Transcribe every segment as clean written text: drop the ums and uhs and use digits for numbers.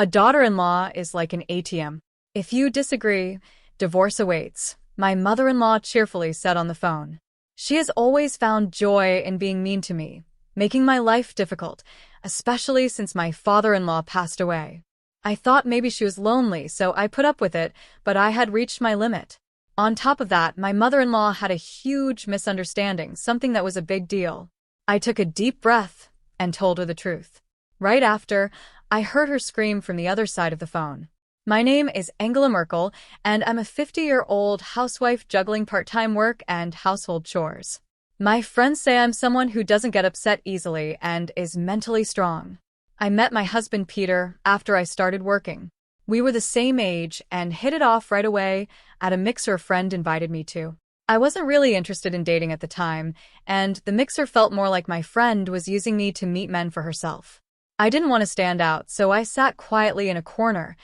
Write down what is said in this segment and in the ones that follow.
A daughter-in-law is like an ATM. If you disagree, divorce awaits, my mother-in-law cheerfully said on the phone. She has always found joy in being mean to me, making my life difficult, especially since my father-in-law passed away. I thought maybe she was lonely, so I put up with it, but I had reached my limit. On top of that, my mother-in-law had a huge misunderstanding, something that was a big deal. I took a deep breath and told her the truth. Right after, I heard her scream from the other side of the phone. My name is Angela Merkel, and I'm a 50-year-old housewife juggling part-time work and household chores. My friends say I'm someone who doesn't get upset easily and is mentally strong. I met my husband Peter after I started working. We were the same age and hit it off right away at a mixer a friend invited me to. I wasn't really interested in dating at the time, and the mixer felt more like my friend was using me to meet men for herself. I didn't want to stand out, so I sat quietly in a corner,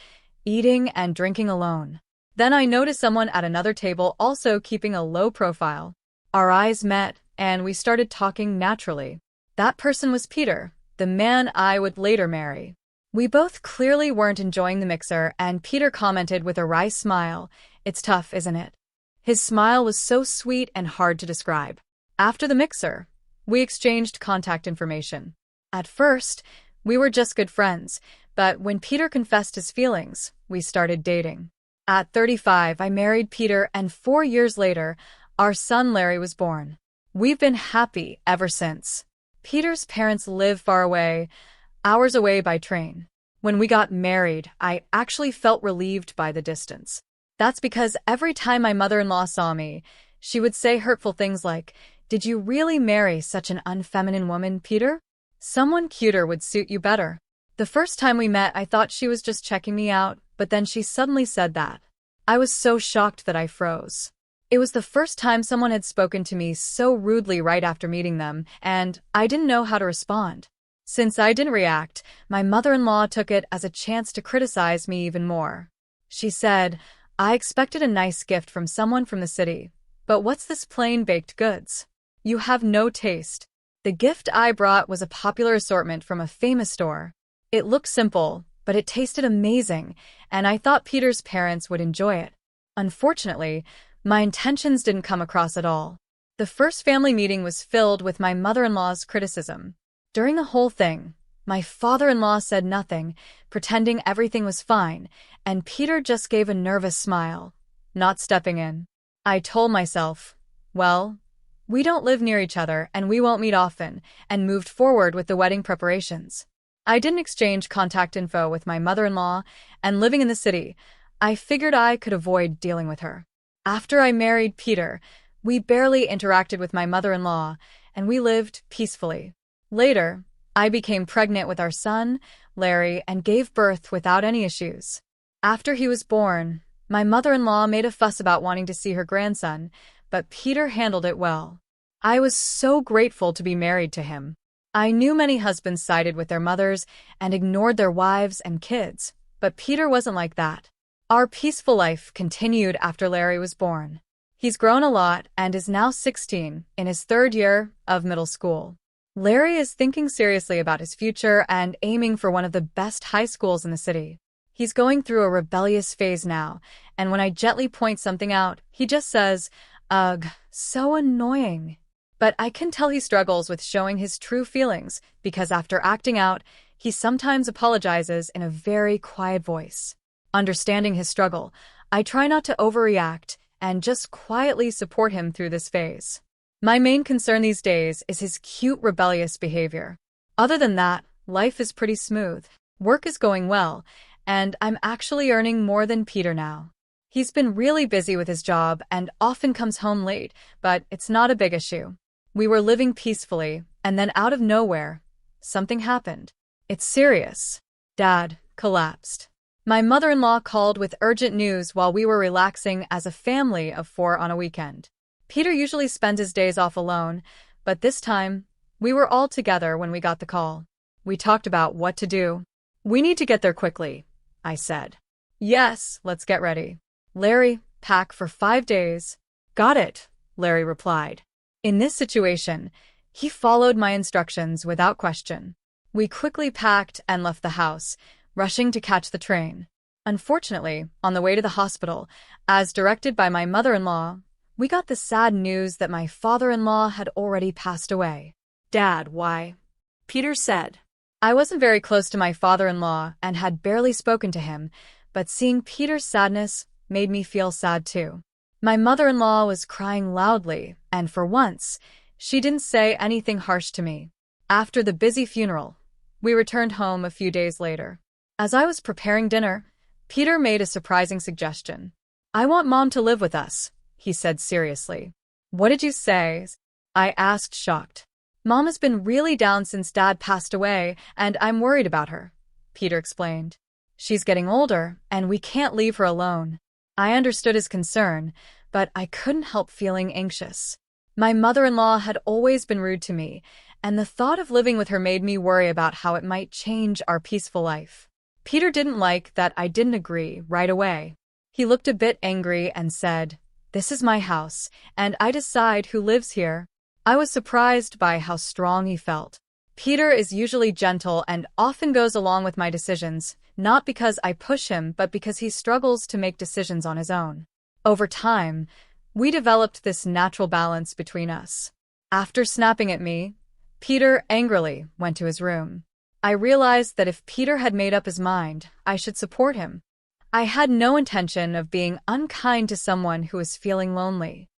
eating and drinking alone. Then I noticed someone at another table also keeping a low profile. Our eyes met, and we started talking naturally. That person was Peter, the man I would later marry. We both clearly weren't enjoying the mixer, and Peter commented with a wry smile, "It's tough, isn't it?" His smile was so sweet and hard to describe. After the mixer, we exchanged contact information. At first, we were just good friends, but when Peter confessed his feelings, we started dating. At 35, I married Peter, and 4 years later, our son Larry was born. We've been happy ever since. Peter's parents live far away, hours away by train. When we got married, I actually felt relieved by the distance. That's because every time my mother-in-law saw me, she would say hurtful things like, "Did you really marry such an unfeminine woman, Peter? Someone cuter would suit you better." The first time we met, I thought she was just checking me out, but then she suddenly said that. I was so shocked that I froze. It was the first time someone had spoken to me so rudely right after meeting them, and I didn't know how to respond. Since I didn't react, my mother-in-law took it as a chance to criticize me even more. She said, "I expected a nice gift from someone from the city, but what's this plain baked goods? You have no taste." The gift I brought was a popular assortment from a famous store. It looked simple, but it tasted amazing, and I thought Peter's parents would enjoy it. Unfortunately, my intentions didn't come across at all. The first family meeting was filled with my mother-in-law's criticism. During the whole thing, my father-in-law said nothing, pretending everything was fine, and Peter just gave a nervous smile, not stepping in. I told myself, well, we don't live near each other and we won't meet often, and moved forward with the wedding preparations. I didn't exchange contact info with my mother-in-law, and living in the city, I figured I could avoid dealing with her. After I married Peter, we barely interacted with my mother-in-law, and we lived peacefully. Later, I became pregnant with our son, Larry, and gave birth without any issues. After he was born, my mother-in-law made a fuss about wanting to see her grandson, but Peter handled it well. I was so grateful to be married to him. I knew many husbands sided with their mothers and ignored their wives and kids, but Peter wasn't like that. Our peaceful life continued after Larry was born. He's grown a lot and is now 16, in his 3rd year of middle school. Larry is thinking seriously about his future and aiming for one of the best high schools in the city. He's going through a rebellious phase now, and when I gently point something out, he just says, "Ugh, so annoying." But I can tell he struggles with showing his true feelings, because after acting out, he sometimes apologizes in a very quiet voice. Understanding his struggle, I try not to overreact and just quietly support him through this phase. My main concern these days is his cute, rebellious behavior. Other than that, life is pretty smooth. Work is going well, and I'm actually earning more than Peter now. He's been really busy with his job and often comes home late, but it's not a big issue. We were living peacefully, and then out of nowhere, something happened. It's serious. Dad collapsed. My mother-in-law called with urgent news while we were relaxing as a family of 4 on a weekend. Peter usually spends his days off alone, but this time, we were all together when we got the call. We talked about what to do. "We need to get there quickly," I said. "Yes, let's get ready. Larry, pack for 5 days." "Got it," Larry replied. In this situation, he followed my instructions without question. We quickly packed and left the house, rushing to catch the train. Unfortunately, on the way to the hospital, as directed by my mother-in-law, we got the sad news that my father-in-law had already passed away. Dad, why? Peter said. I wasn't very close to my father-in-law and had barely spoken to him, but seeing Peter's sadness made me feel sad too. My mother-in-law was crying loudly, and for once, she didn't say anything harsh to me. After the busy funeral, we returned home a few days later. As I was preparing dinner, Peter made a surprising suggestion. "I want Mom to live with us," he said seriously. "What did you say?" I asked, shocked. "Mom has been really down since Dad passed away, and I'm worried about her," Peter explained. "She's getting older, and we can't leave her alone." I understood his concern, but I couldn't help feeling anxious. My mother-in-law had always been rude to me, and the thought of living with her made me worry about how it might change our peaceful life. Peter didn't like that I didn't agree right away. He looked a bit angry and said, "This is my house, and I decide who lives here." I was surprised by how strong he felt. Peter is usually gentle and often goes along with my decisions, not because I push him, but because he struggles to make decisions on his own. Over time, we developed this natural balance between us. After snapping at me, Peter angrily went to his room. I realized that if Peter had made up his mind, I should support him. I had no intention of being unkind to someone who was feeling lonely.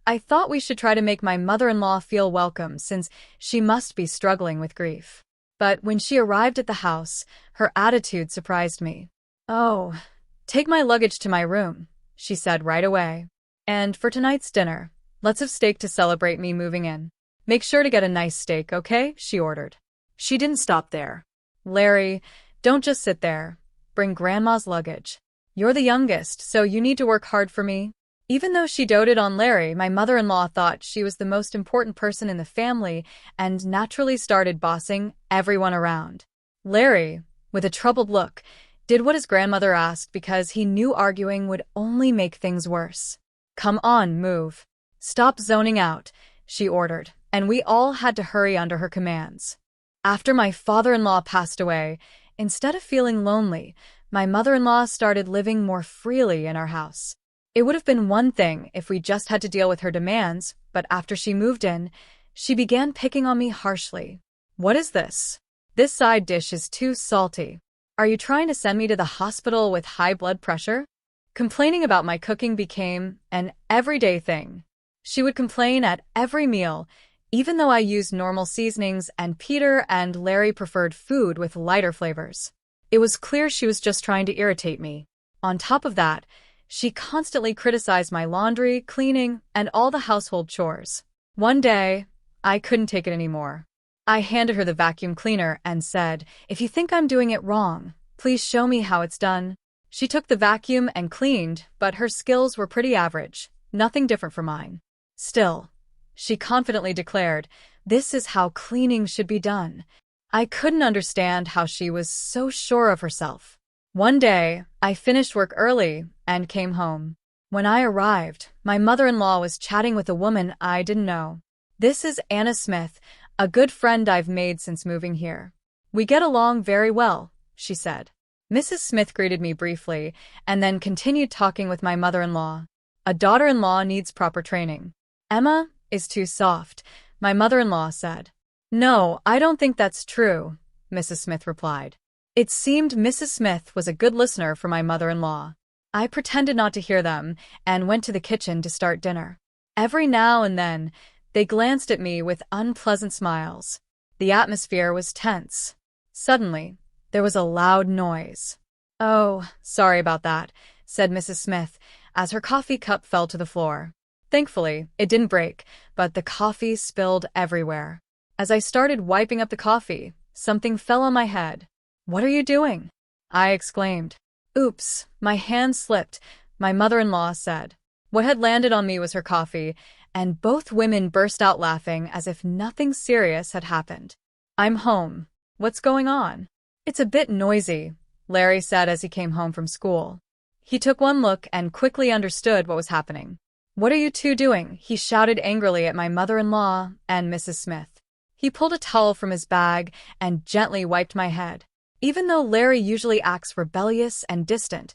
I thought we should try to make my mother-in-law feel welcome since she must be struggling with grief. But when she arrived at the house, her attitude surprised me. "Oh, take my luggage to my room," she said right away. "And for tonight's dinner, let's have steak to celebrate me moving in. Make sure to get a nice steak, okay?" she ordered. She didn't stop there. "Larry, don't just sit there. Bring Grandma's luggage. You're the youngest, so you need to work hard for me." Even though she doted on Larry, my mother-in-law thought she was the most important person in the family and naturally started bossing everyone around. Larry, with a troubled look, did what his grandmother asked because he knew arguing would only make things worse. "Come on, move. Stop zoning out," she ordered, and we all had to hurry under her commands. After my father-in-law passed away, instead of feeling lonely, my mother-in-law started living more freely in our house. It would have been one thing if we just had to deal with her demands, but after she moved in, she began picking on me harshly. "What is this? This side dish is too salty. Are you trying to send me to the hospital with high blood pressure?" Complaining about my cooking became an everyday thing. She would complain at every meal, even though I used normal seasonings and Peter and Larry preferred food with lighter flavors. It was clear she was just trying to irritate me. On top of that, she constantly criticized my laundry, cleaning, and all the household chores. One day, I couldn't take it anymore. I handed her the vacuum cleaner and said, "If you think I'm doing it wrong, please show me how it's done." She took the vacuum and cleaned, but her skills were pretty average, nothing different from mine. Still, she confidently declared, "This is how cleaning should be done." I couldn't understand how she was so sure of herself. One day, I finished work early and came home. When I arrived, my mother-in-law was chatting with a woman I didn't know. "This is Anna Smith, a good friend I've made since moving here. We get along very well," she said. Mrs. Smith greeted me briefly and then continued talking with my mother-in-law. "A daughter-in-law needs proper training. Emma is too soft," my mother-in-law said. "No, I don't think that's true," Mrs. Smith replied. It seemed Mrs. Smith was a good listener for my mother-in-law. I pretended not to hear them and went to the kitchen to start dinner. Every now and then, they glanced at me with unpleasant smiles. The atmosphere was tense. Suddenly, there was a loud noise. "Oh, sorry about that," said Mrs. Smith, as her coffee cup fell to the floor. Thankfully, it didn't break, but the coffee spilled everywhere. As I started wiping up the coffee, something fell on my head. "What are you doing?" I exclaimed. "Oops, my hand slipped," my mother-in-law said. What had landed on me was her coffee, and both women burst out laughing as if nothing serious had happened. "I'm home. What's going on?" "It's a bit noisy," Larry said as he came home from school. He took one look and quickly understood what was happening. "What are you two doing?" he shouted angrily at my mother-in-law and Mrs. Smith. He pulled a towel from his bag and gently wiped my head. Even though Larry usually acts rebellious and distant,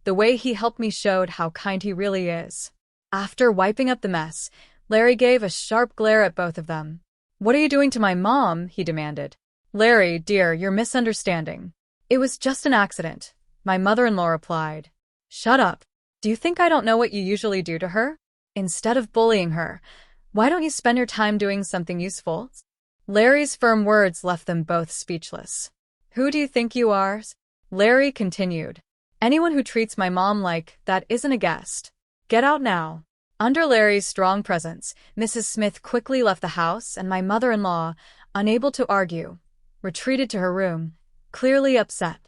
the way he helped me showed how kind he really is. After wiping up the mess, Larry gave a sharp glare at both of them. "What are you doing to my mom?" he demanded. "Larry, dear, you're misunderstanding. It was just an accident," my mother-in-law replied. "Shut up. Do you think I don't know what you usually do to her? Instead of bullying her, why don't you spend your time doing something useful?" Larry's firm words left them both speechless. "Who do you think you are?" Larry continued. "Anyone who treats my mom like that isn't a guest. Get out now." Under Larry's strong presence, Mrs. Smith quickly left the house, and my mother-in-law, unable to argue, retreated to her room, clearly upset.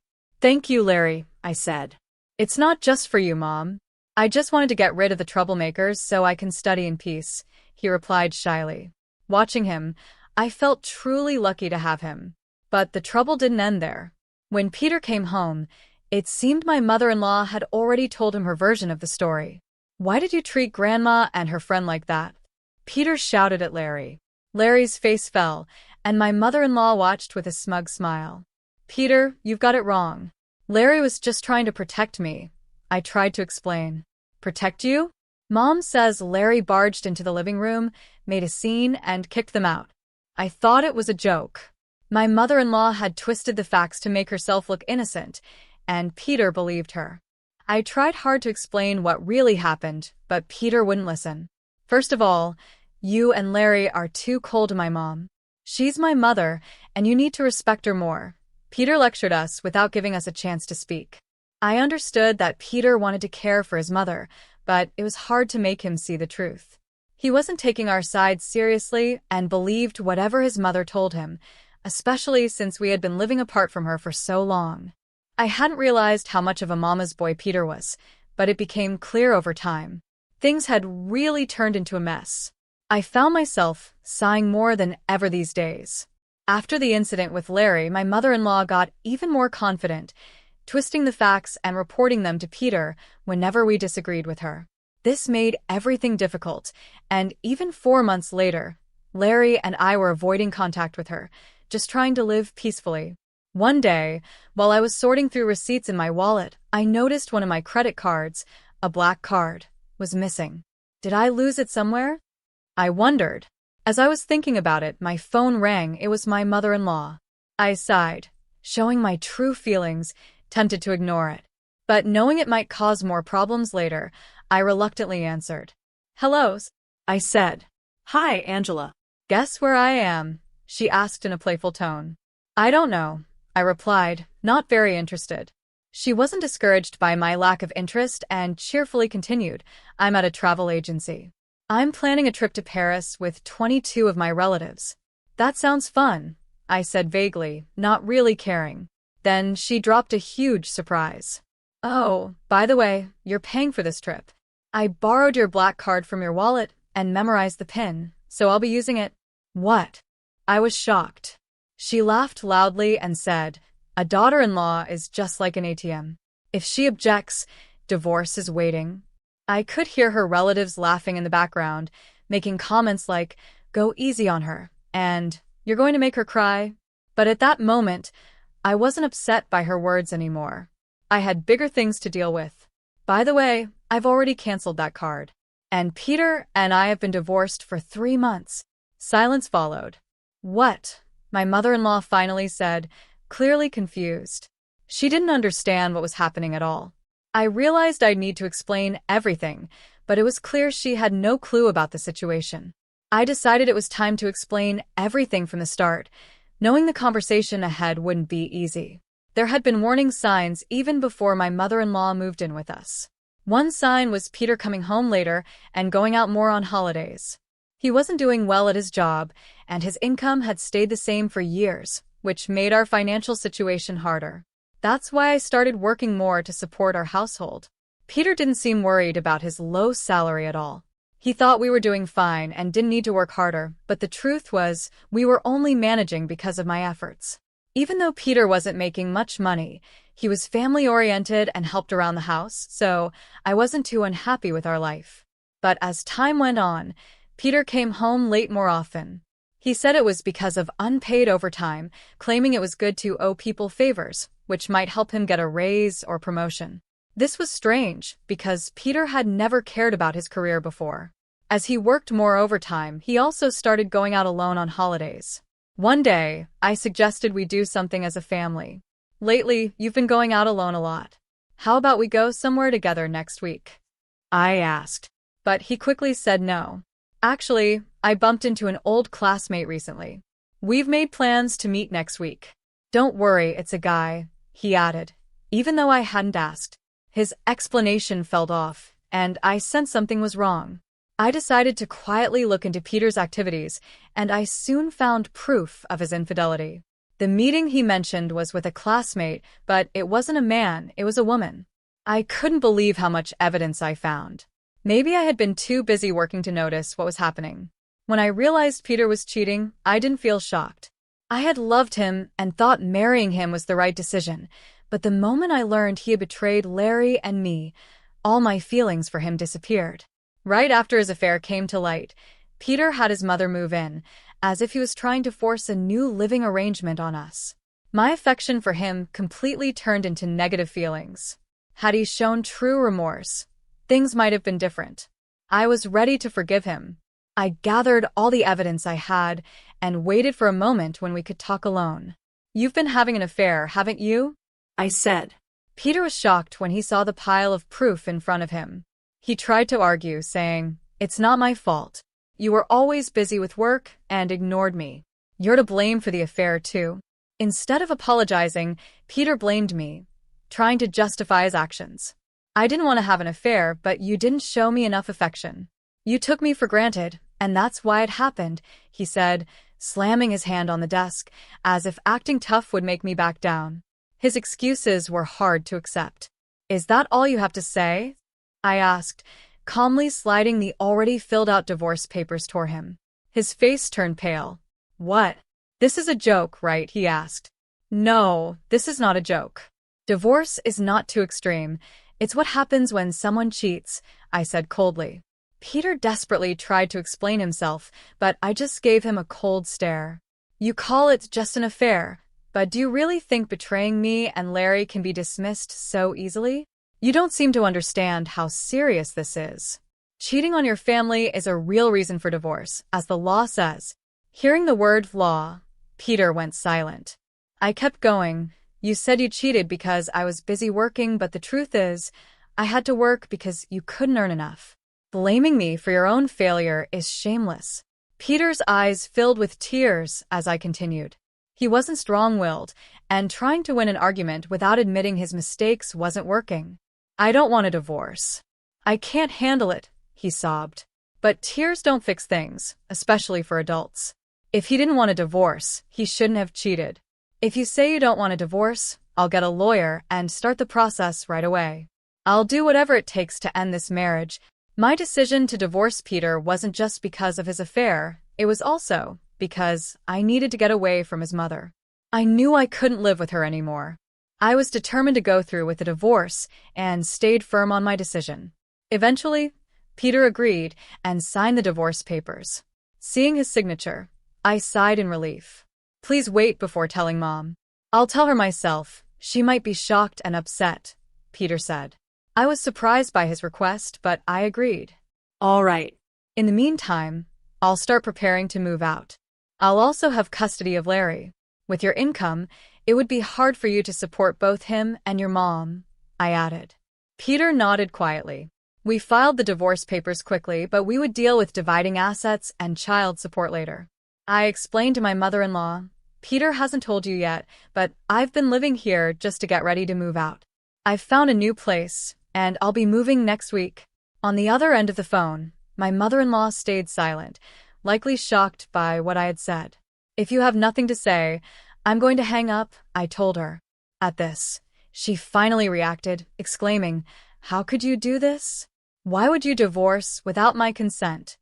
"Thank you, Larry," I said. "It's not just for you, Mom. I just wanted to get rid of the troublemakers so I can study in peace," he replied shyly. Watching him, I felt truly lucky to have him. But the trouble didn't end there. When Peter came home, it seemed my mother-in-law had already told him her version of the story. "Why did you treat Grandma and her friend like that?" Peter shouted at Larry. Larry's face fell, and my mother-in-law watched with a smug smile. "Peter, you've got it wrong. Larry was just trying to protect me," I tried to explain. "Protect you?" "Mom says Larry barged into the living room, made a scene, and kicked them out. I thought it was a joke." My mother-in-law had twisted the facts to make herself look innocent, and Peter believed her. I tried hard to explain what really happened, but Peter wouldn't listen. "First of all, you and Larry are too cold to my mom. She's my mother, and you need to respect her more." Peter lectured us without giving us a chance to speak. I understood that Peter wanted to care for his mother, but it was hard to make him see the truth. He wasn't taking our side seriously and believed whatever his mother told him, especially since we had been living apart from her for so long. I hadn't realized how much of a mama's boy Peter was, but it became clear over time. Things had really turned into a mess. I found myself sighing more than ever these days. After the incident with Larry, my mother-in-law got even more confident, twisting the facts and reporting them to Peter whenever we disagreed with her. This made everything difficult, and even 4 months later, Larry and I were avoiding contact with her, just trying to live peacefully. One day, while I was sorting through receipts in my wallet, I noticed one of my credit cards, a black card, was missing. Did I lose it somewhere? I wondered. As I was thinking about it, my phone rang. It was my mother-in-law. I sighed, showing my true feelings, tempted to ignore it. But knowing it might cause more problems later, I reluctantly answered. "Hello," I said. "Hi, Angela." "Guess where I am?" she asked in a playful tone. "I don't know," I replied, not very interested. She wasn't discouraged by my lack of interest and cheerfully continued, "I'm at a travel agency. I'm planning a trip to Paris with 22 of my relatives." "That sounds fun," I said vaguely, not really caring. Then she dropped a huge surprise. "Oh, by the way, you're paying for this trip. I borrowed your black card from your wallet and memorized the PIN, so I'll be using it." "What?" I was shocked. She laughed loudly and said, "A daughter-in-law is just like an ATM. If she objects, divorce is waiting." I could hear her relatives laughing in the background, making comments like, "Go easy on her," and "You're going to make her cry." But at that moment, I wasn't upset by her words anymore. I had bigger things to deal with. "By the way, I've already canceled that card. And Peter and I have been divorced for 3 months." Silence followed. "What?" my mother-in-law finally said, clearly confused. She didn't understand what was happening at all. I realized I'd need to explain everything, but it was clear she had no clue about the situation. I decided it was time to explain everything from the start, knowing the conversation ahead wouldn't be easy. There had been warning signs even before my mother-in-law moved in with us. One sign was Peter coming home later and going out more on holidays. He wasn't doing well at his job, and his income had stayed the same for years, which made our financial situation harder. That's why I started working more to support our household. Peter didn't seem worried about his low salary at all. He thought we were doing fine and didn't need to work harder, but the truth was, we were only managing because of my efforts. Even though Peter wasn't making much money, he was family-oriented and helped around the house, so I wasn't too unhappy with our life. But as time went on, Peter came home late more often. He said it was because of unpaid overtime, claiming it was good to owe people favors, which might help him get a raise or promotion. This was strange, because Peter had never cared about his career before. As he worked more overtime, he also started going out alone on holidays. One day, I suggested we do something as a family. Lately, you've been going out alone a lot. How about we go somewhere together next week? I asked. But he quickly said no. Actually, I bumped into an old classmate recently. We've made plans to meet next week. Don't worry, it's a guy, he added, even though I hadn't asked. His explanation fell off, and I sensed something was wrong. I decided to quietly look into Peter's activities, and I soon found proof of his infidelity. The meeting he mentioned was with a classmate, but it wasn't a man, it was a woman. I couldn't believe how much evidence I found. Maybe I had been too busy working to notice what was happening. When I realized Peter was cheating, I didn't feel shocked. I had loved him and thought marrying him was the right decision, but the moment I learned he had betrayed Larry and me, all my feelings for him disappeared. Right after his affair came to light, Peter had his mother move in, as if he was trying to force a new living arrangement on us. My affection for him completely turned into negative feelings. Had he shown true remorse, things might have been different. I was ready to forgive him. I gathered all the evidence I had and waited for a moment when we could talk alone. You've been having an affair, haven't you? I said. Peter was shocked when he saw the pile of proof in front of him. He tried to argue, saying, "It's not my fault. You were always busy with work and ignored me. You're to blame for the affair, too." Instead of apologizing, Peter blamed me, trying to justify his actions. "I didn't want to have an affair, but you didn't show me enough affection. You took me for granted, and that's why it happened," he said, slamming his hand on the desk, as if acting tough would make me back down. His excuses were hard to accept. "Is that all you have to say?" I asked, calmly sliding the already filled-out divorce papers toward him. His face turned pale. "What? This is a joke, right?" he asked. "No, this is not a joke. Divorce is not too extreme. It's what happens when someone cheats," I said coldly. Peter desperately tried to explain himself, but I just gave him a cold stare. "You call it just an affair, but do you really think betraying me and Larry can be dismissed so easily? You don't seem to understand how serious this is. Cheating on your family is a real reason for divorce, as the law says." Hearing the word law, Peter went silent. I kept going. "You said you cheated because I was busy working, but the truth is, I had to work because you couldn't earn enough. Blaming me for your own failure is shameless." Peter's eyes filled with tears as I continued. He wasn't strong-willed, and trying to win an argument without admitting his mistakes wasn't working. "I don't want a divorce. I can't handle it," he sobbed. But tears don't fix things, especially for adults. If he didn't want a divorce, he shouldn't have cheated. "If you say you don't want a divorce, I'll get a lawyer and start the process right away. I'll do whatever it takes to end this marriage." My decision to divorce Peter wasn't just because of his affair, it was also because I needed to get away from his mother. I knew I couldn't live with her anymore. I was determined to go through with the divorce and stayed firm on my decision. Eventually, Peter agreed and signed the divorce papers. Seeing his signature, I sighed in relief. "Please wait before telling Mom. I'll tell her myself. She might be shocked and upset," Peter said. I was surprised by his request, but I agreed. All right. In the meantime, I'll start preparing to move out. I'll also have custody of Larry. With your income, it would be hard for you to support both him and your mom," I added. Peter nodded quietly. We filed the divorce papers quickly, but we would deal with dividing assets and child support later. I explained to my mother-in-law, "Peter hasn't told you yet, but I've been living here just to get ready to move out. I've found a new place, and I'll be moving next week." On the other end of the phone, my mother-in-law stayed silent, likely shocked by what I had said. "If you have nothing to say, I'm going to hang up," I told her. At this, she finally reacted, exclaiming, "How could you do this? Why would you divorce without my consent?"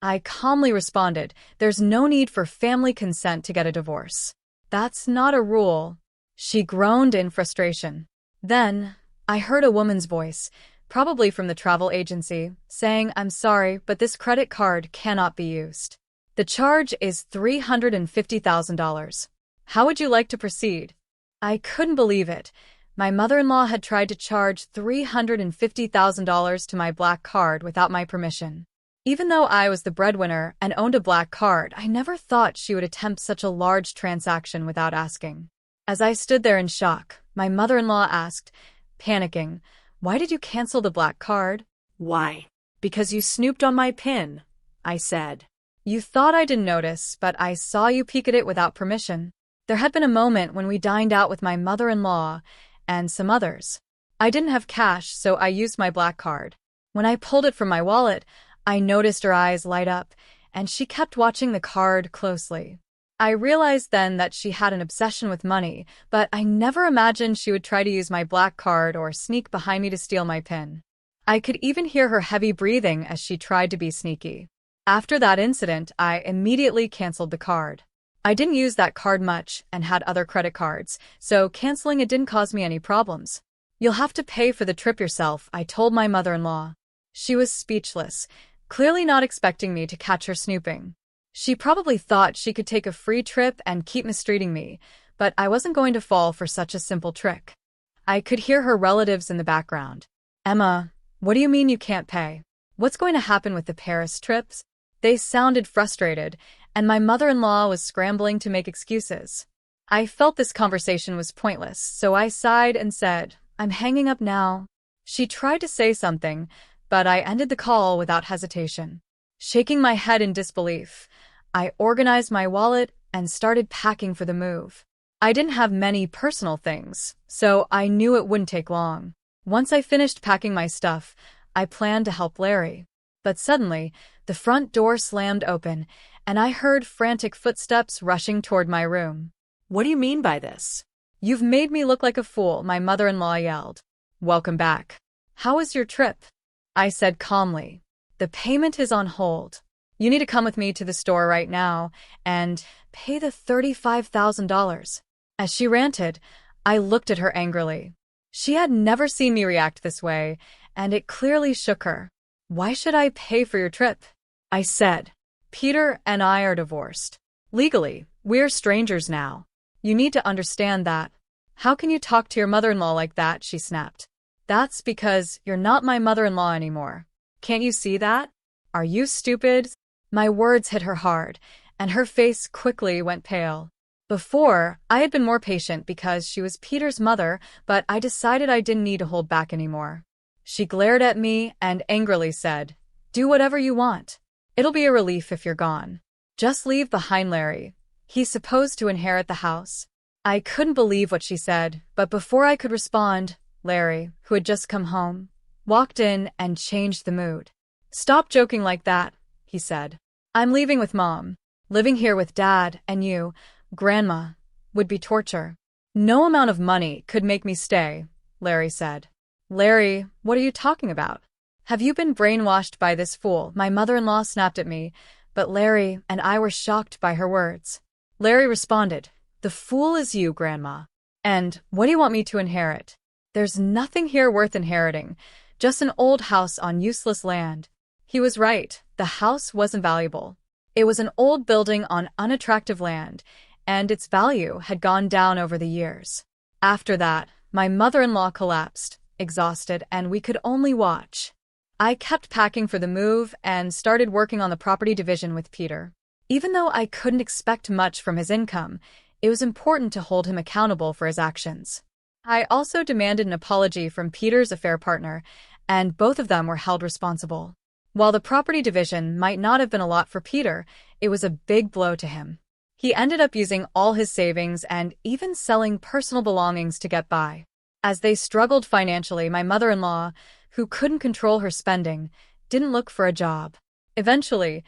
I calmly responded, "There's no need for family consent to get a divorce. That's not a rule." She groaned in frustration. Then, I heard a woman's voice, probably from the travel agency, saying, "I'm sorry, but this credit card cannot be used." The charge is $350,000. How would you like to proceed? I couldn't believe it. My mother-in-law had tried to charge $350,000 to my black card without my permission. Even though I was the breadwinner and owned a black card, I never thought she would attempt such a large transaction without asking. As I stood there in shock, my mother-in-law asked, panicking, "Why did you cancel the black card?" Why? Because you snooped on my PIN, I said. You thought I didn't notice, but I saw you peek at it without permission. There had been a moment when we dined out with my mother-in-law and some others. I didn't have cash, so I used my black card. When I pulled it from my wallet, I noticed her eyes light up, and she kept watching the card closely. I realized then that she had an obsession with money, but I never imagined she would try to use my black card or sneak behind me to steal my PIN. I could even hear her heavy breathing as she tried to be sneaky. After that incident, I immediately canceled the card. I didn't use that card much and had other credit cards, so canceling it didn't cause me any problems. You'll have to pay for the trip yourself, I told my mother-in-law. She was speechless, clearly not expecting me to catch her snooping. She probably thought she could take a free trip and keep mistreating me, but I wasn't going to fall for such a simple trick. I could hear her relatives in the background. "Emma, what do you mean you can't pay? What's going to happen with the Paris trips?" They sounded frustrated, and my mother-in-law was scrambling to make excuses. I felt this conversation was pointless, so I sighed and said, "I'm hanging up now." She tried to say something, but I ended the call without hesitation. Shaking my head in disbelief, I organized my wallet and started packing for the move. I didn't have many personal things, so I knew it wouldn't take long. Once I finished packing my stuff, I planned to help Larry. But suddenly, the front door slammed open, and I heard frantic footsteps rushing toward my room. What do you mean by this? "You've made me look like a fool," my mother-in-law yelled. "Welcome back. How was your trip?" I said calmly. "The payment is on hold. You need to come with me to the store right now and pay the $35,000. As she ranted, I looked at her angrily. She had never seen me react this way, and it clearly shook her. "Why should I pay for your trip?" I said. "Peter and I are divorced. Legally, we're strangers now. You need to understand that." "How can you talk to your mother-in-law like that?" she snapped. "That's because you're not my mother-in-law anymore. Can't you see that? Are you stupid?" My words hit her hard, and her face quickly went pale. Before, I had been more patient because she was Peter's mother, but I decided I didn't need to hold back anymore. She glared at me and angrily said, "Do whatever you want. It'll be a relief if you're gone. Just leave behind Larry. He's supposed to inherit the house." I couldn't believe what she said, but before I could respond, Larry, who had just come home, walked in and changed the mood. "Stop joking like that," he said. "I'm leaving with Mom. Living here with Dad and you, Grandma, would be torture." "No amount of money could make me stay," Larry said. "Larry, what are you talking about? Have you been brainwashed by this fool?" My mother-in-law snapped at me, but Larry and I were shocked by her words. Larry responded, "The fool is you, Grandma. And what do you want me to inherit? There's nothing here worth inheriting, just an old house on useless land." He was right. The house wasn't valuable. It was an old building on unattractive land, and its value had gone down over the years. After that, my mother-in-law collapsed, exhausted, and we could only watch. I kept packing for the move and started working on the property division with Peter. Even though I couldn't expect much from his income, it was important to hold him accountable for his actions. I also demanded an apology from Peter's affair partner, and both of them were held responsible. While the property division might not have been a lot for Peter, it was a big blow to him. He ended up using all his savings and even selling personal belongings to get by. As they struggled financially, my mother-in-law, who couldn't control her spending, didn't look for a job. Eventually,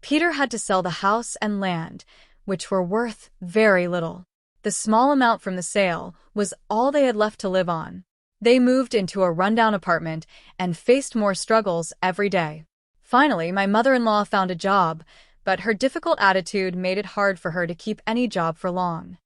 Peter had to sell the house and land, which were worth very little. The small amount from the sale was all they had left to live on. They moved into a rundown apartment and faced more struggles every day. Finally, my mother-in-law found a job, but her difficult attitude made it hard for her to keep any job for long.